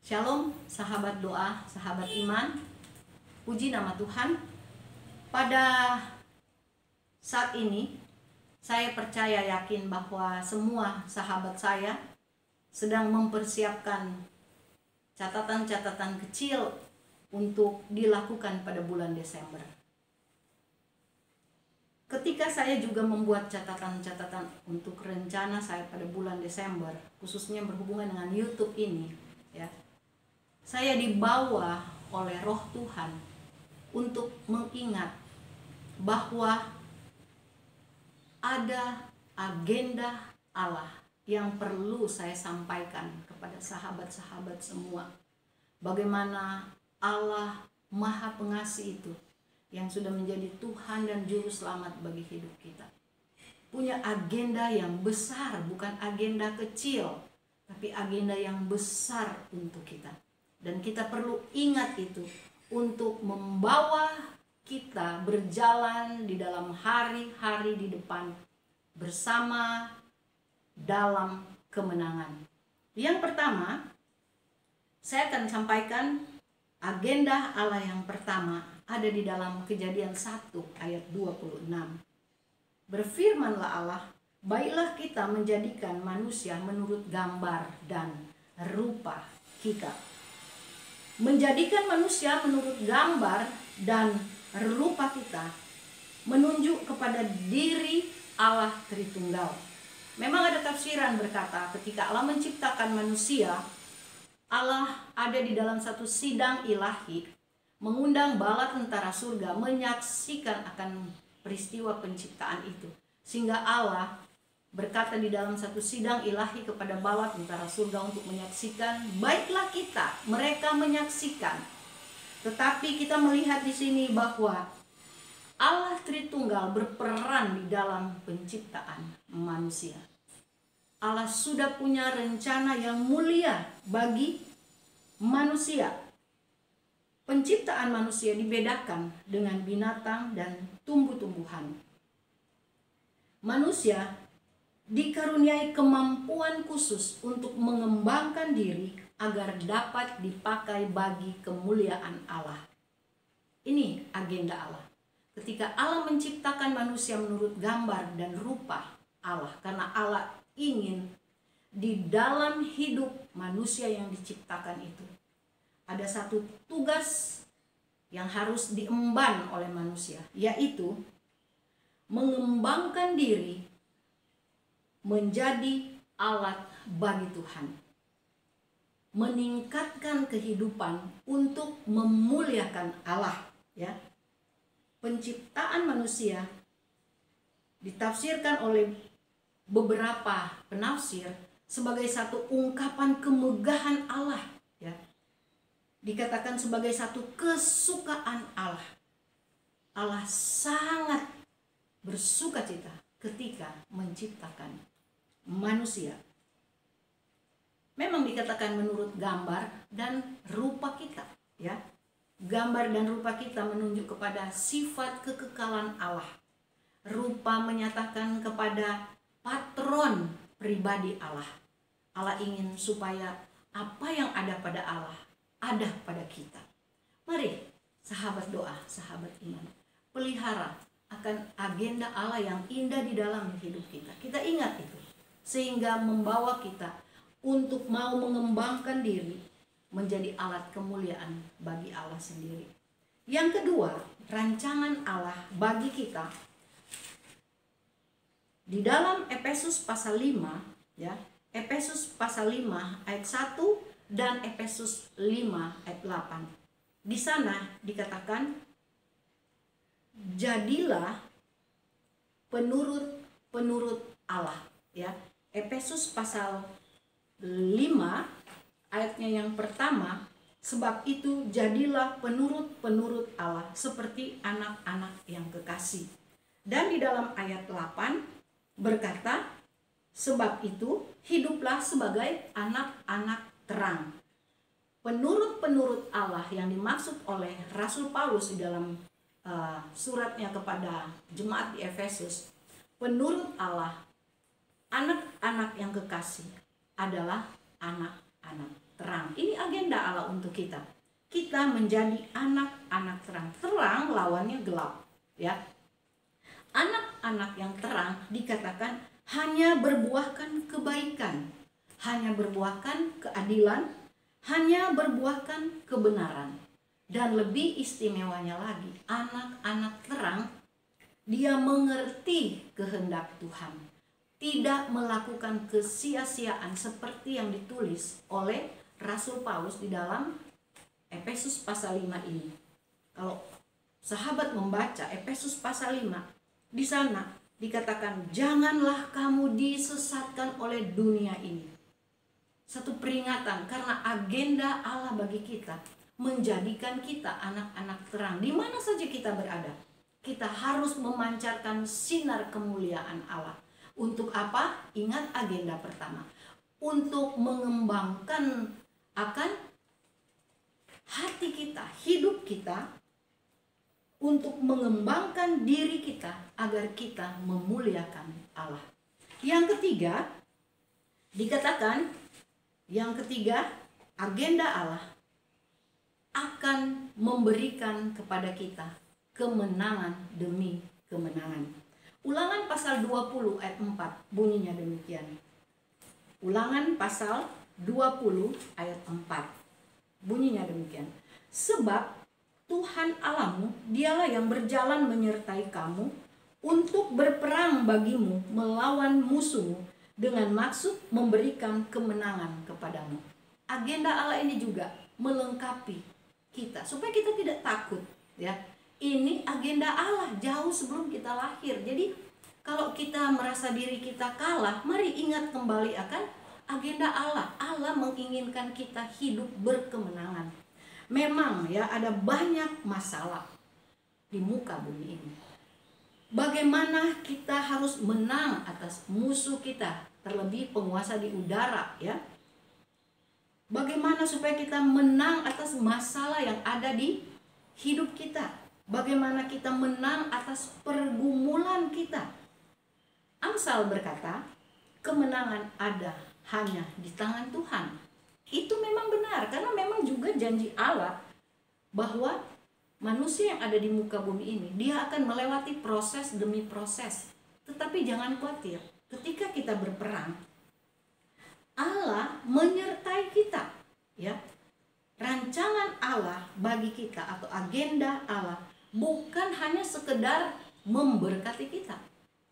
Shalom, sahabat doa, sahabat iman. Puji nama Tuhan. Pada saat ini, saya percaya yakin bahwa semua sahabat saya sedang mempersiapkan catatan-catatan kecil untuk dilakukan pada bulan Desember. Ketika saya juga membuat catatan-catatan untuk rencana saya pada bulan Desember, khususnya berhubungan dengan YouTube ini, ya, saya dibawa oleh Roh Tuhan untuk mengingat bahwa ada agenda Allah yang perlu saya sampaikan kepada sahabat-sahabat semua. Bagaimana Allah Maha Pengasih itu yang sudah menjadi Tuhan dan Juru Selamat bagi hidup kita, punya agenda yang besar, bukan agenda kecil, tapi agenda yang besar untuk kita. Dan kita perlu ingat itu untuk membawa kita berjalan di dalam hari-hari di depan bersama dalam kemenangan. Yang pertama, saya akan sampaikan agenda Allah yang pertama ada di dalam Kejadian 1 ayat 26. Berfirmanlah Allah, baiklah kita menjadikan manusia menurut gambar dan rupa kita. Menjadikan manusia menurut gambar dan rupa kita menunjuk kepada diri Allah Tritunggal. Memang ada tafsiran berkata ketika Allah menciptakan manusia, Allah ada di dalam satu sidang ilahi, mengundang bala tentara surga menyaksikan akan peristiwa penciptaan itu. Sehingga Allah berkata di dalam satu sidang ilahi kepada bala tentara surga untuk menyaksikan, baiklah kita, mereka menyaksikan. Tetapi kita melihat di sini bahwa Allah Tritunggal berperan di dalam penciptaan manusia. Allah sudah punya rencana yang mulia bagi manusia. Penciptaan manusia dibedakan dengan binatang dan tumbuh-tumbuhan. Manusia dikaruniai kemampuan khusus untuk mengembangkan diri agar dapat dipakai bagi kemuliaan Allah. Ini agenda Allah. Ketika Allah menciptakan manusia menurut gambar dan rupa Allah, karena Allah ingin di dalam hidup manusia yang diciptakan itu ada satu tugas yang harus diemban oleh manusia, yaitu mengembangkan diri menjadi alat bagi Tuhan, meningkatkan kehidupan untuk memuliakan Allah. Ya, penciptaan manusia ditafsirkan oleh beberapa penafsir sebagai satu ungkapan kemegahan Allah. Ya, dikatakan sebagai satu kesukaan Allah. Allah sangat bersukacita ketika menciptakan manusia. Memang dikatakan menurut gambar dan rupa kita, ya. Gambar dan rupa kita menunjuk kepada sifat kekekalan Allah. Rupa menyatakan kepada patron pribadi Allah. Allah ingin supaya apa yang ada pada Allah ada pada kita. Mari sahabat doa, sahabat iman, pelihara akan agenda Allah yang indah di dalam hidup kita. Kita ingat itu, sehingga membawa kita untuk mau mengembangkan diri menjadi alat kemuliaan bagi Allah sendiri. Yang kedua, rancangan Allah bagi kita di dalam Efesus pasal 5, ya. Efesus pasal 5 ayat 1 dan Efesus 5 ayat 8. Di sana dikatakan, jadilah penurut Allah, ya. Efesus pasal 5 ayatnya yang pertama, sebab itu jadilah penurut Allah seperti anak-anak yang kekasih. Dan di dalam ayat 8 berkata, sebab itu hiduplah sebagai anak-anak terang. Penurut-penurut Allah yang dimaksud oleh Rasul Paulus di dalam suratnya kepada jemaat di Efesus, penurut Allah, anak-anak yang kekasih adalah anak-anak terang. Ini agenda Allah untuk kita. Kita menjadi anak-anak terang. Terang lawannya gelap, ya. Anak-anak yang terang dikatakan hanya berbuahkan kebaikan, hanya berbuahkan keadilan, hanya berbuahkan kebenaran. Dan lebih istimewanya lagi, anak-anak terang, dia mengerti kehendak Tuhan, tidak melakukan kesia-siaan seperti yang ditulis oleh Rasul Paulus di dalam Efesus pasal 5 ini. Kalau sahabat membaca Efesus pasal 5, di sana dikatakan janganlah kamu disesatkan oleh dunia ini. Satu peringatan karena agenda Allah bagi kita menjadikan kita anak-anak terang. Di mana saja kita berada, kita harus memancarkan sinar kemuliaan Allah. Untuk apa? Ingat agenda pertama. Untuk mengembangkan akan hati kita, hidup kita, untuk mengembangkan diri kita agar kita memuliakan Allah. Yang ketiga, dikatakan agenda Allah akan memberikan kepada kita kemenangan demi kemenangan. Ulangan pasal 20 ayat 4 bunyinya demikian. Ulangan pasal 20 ayat 4 bunyinya demikian. Sebab Tuhan Allahmu, dialah yang berjalan menyertai kamu untuk berperang bagimu melawan musuhmu dengan maksud memberikan kemenangan kepadamu. Agenda Allah ini juga melengkapi kita supaya kita tidak takut, ya. Ini agenda Allah jauh sebelum kita lahir. Jadi kalau kita merasa diri kita kalah, mari ingat kembali akan agenda Allah. Allah menginginkan kita hidup berkemenangan. Memang ya ada banyak masalah di muka bumi ini. Bagaimana kita harus menang atas musuh kita, terlebih penguasa di udara, ya. Bagaimana supaya kita menang atas masalah yang ada di hidup kita? Bagaimana kita menang atas pergumulan kita? Amsal berkata, kemenangan ada hanya di tangan Tuhan. Itu memang benar, karena memang juga janji Allah bahwa manusia yang ada di muka bumi ini, dia akan melewati proses demi proses. Tetapi jangan khawatir, ketika kita berperang, Allah menyertai kita, ya. Rancangan Allah bagi kita atau agenda Allah bukan hanya sekedar memberkati kita,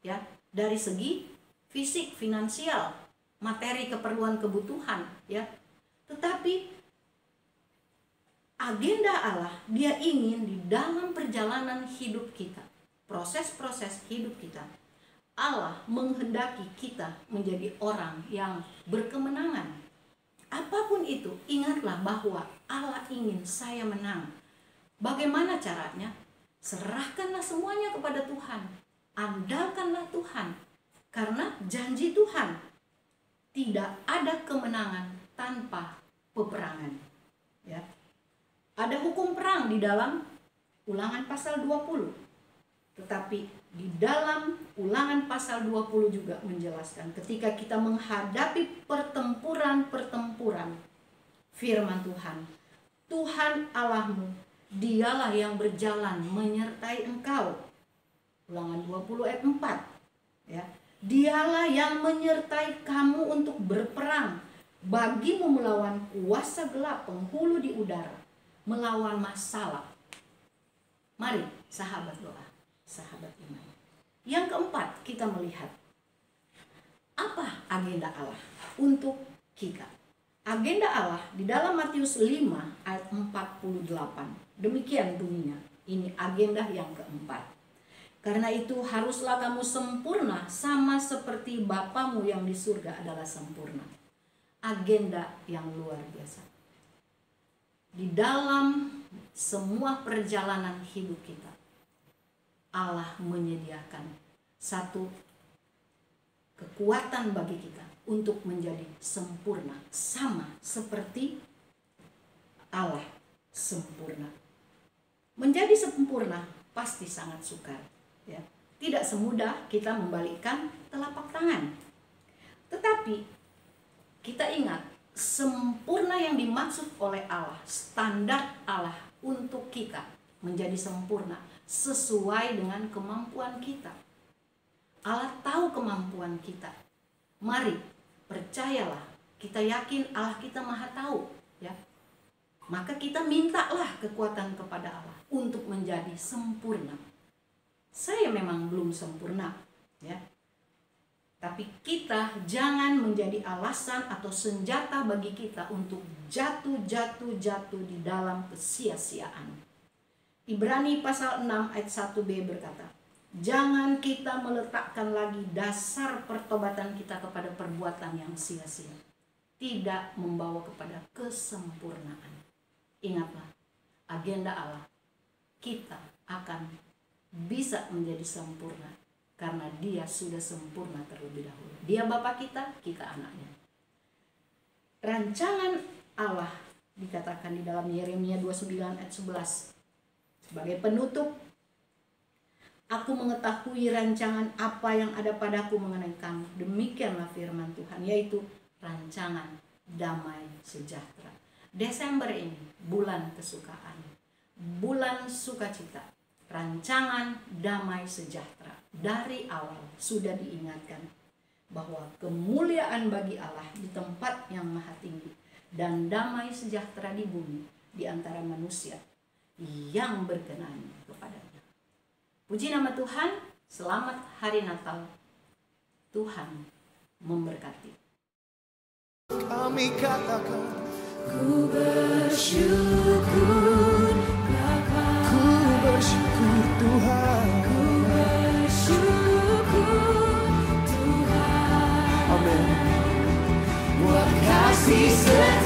ya, dari segi fisik, finansial, materi, keperluan, kebutuhan, ya. Tetapi agenda Allah, dia ingin di dalam perjalanan hidup kita, proses-proses hidup kita, Allah menghendaki kita menjadi orang yang berkemenangan. Apapun itu, ingatlah bahwa Allah ingin saya menang. Bagaimana caranya? Serahkanlah semuanya kepada Tuhan. Andalkanlah Tuhan. Karena janji Tuhan, tidak ada kemenangan tanpa peperangan. Ya. Ada hukum perang di dalam Ulangan pasal 20. Tetapi di dalam Ulangan pasal 20 juga menjelaskan ketika kita menghadapi pertempuran-pertempuran, firman Tuhan, Tuhan Allahmu, dialah yang berjalan menyertai engkau. Ulangan 20 ayat 4. Ya. Dialah yang menyertai kamu untuk berperang bagimu melawan kuasa gelap, penghulu di udara, melawan masalah. Mari sahabat doa, sahabat iman. Yang keempat, kita melihat apa agenda Allah untuk kita. Agenda Allah di dalam Matius 5 ayat 48. Demikian bunyinya. Ini agenda yang keempat. Karena itu haruslah kamu sempurna sama seperti Bapamu yang di surga adalah sempurna. Agenda yang luar biasa. Di dalam semua perjalanan hidup kita, Allah menyediakan satu kekuatan bagi kita untuk menjadi sempurna, sama seperti Allah sempurna. Menjadi sempurna pasti sangat sukar, ya. Tidak semudah kita membalikkan telapak tangan. Tetapi kita ingat sempurna yang dimaksud oleh Allah, standar Allah untuk kita menjadi sempurna sesuai dengan kemampuan kita. Allah tahu kemampuan kita. Mari percayalah, kita yakin Allah kita maha tahu, ya. Maka kita mintalah kekuatan kepada Allah untuk menjadi sempurna. Saya memang belum sempurna, ya. Tapi kita jangan menjadi alasan atau senjata bagi kita untuk jatuh di dalam kesia-siaan. Ibrani pasal 6 ayat 1b berkata, jangan kita meletakkan lagi dasar pertobatan kita kepada perbuatan yang sia-sia, tidak membawa kepada kesempurnaan. Ingatlah, agenda Allah, kita akan bisa menjadi sempurna karena Dia sudah sempurna terlebih dahulu. Dia Bapa kita, kita anaknya. Rancangan Allah dikatakan di dalam Yeremia 29 ayat 11 sebagai penutup, aku mengetahui rancangan apa yang ada padaku mengenai kamu. Demikianlah firman Tuhan, yaitu rancangan damai sejahtera. Desember ini bulan kesukaan, bulan sukacita, rancangan damai sejahtera. Dari awal sudah diingatkan bahwa kemuliaan bagi Allah di tempat yang maha tinggi dan damai sejahtera di bumi di antara manusia yang berkenan kepadanya. Puji nama Tuhan, selamat hari Natal. Tuhan memberkati. Kami katakan, Ku bersyukur Bapa, ku bersyukur Tuhan. ku bersyukur Tuhan. Amin. Buat kasih setia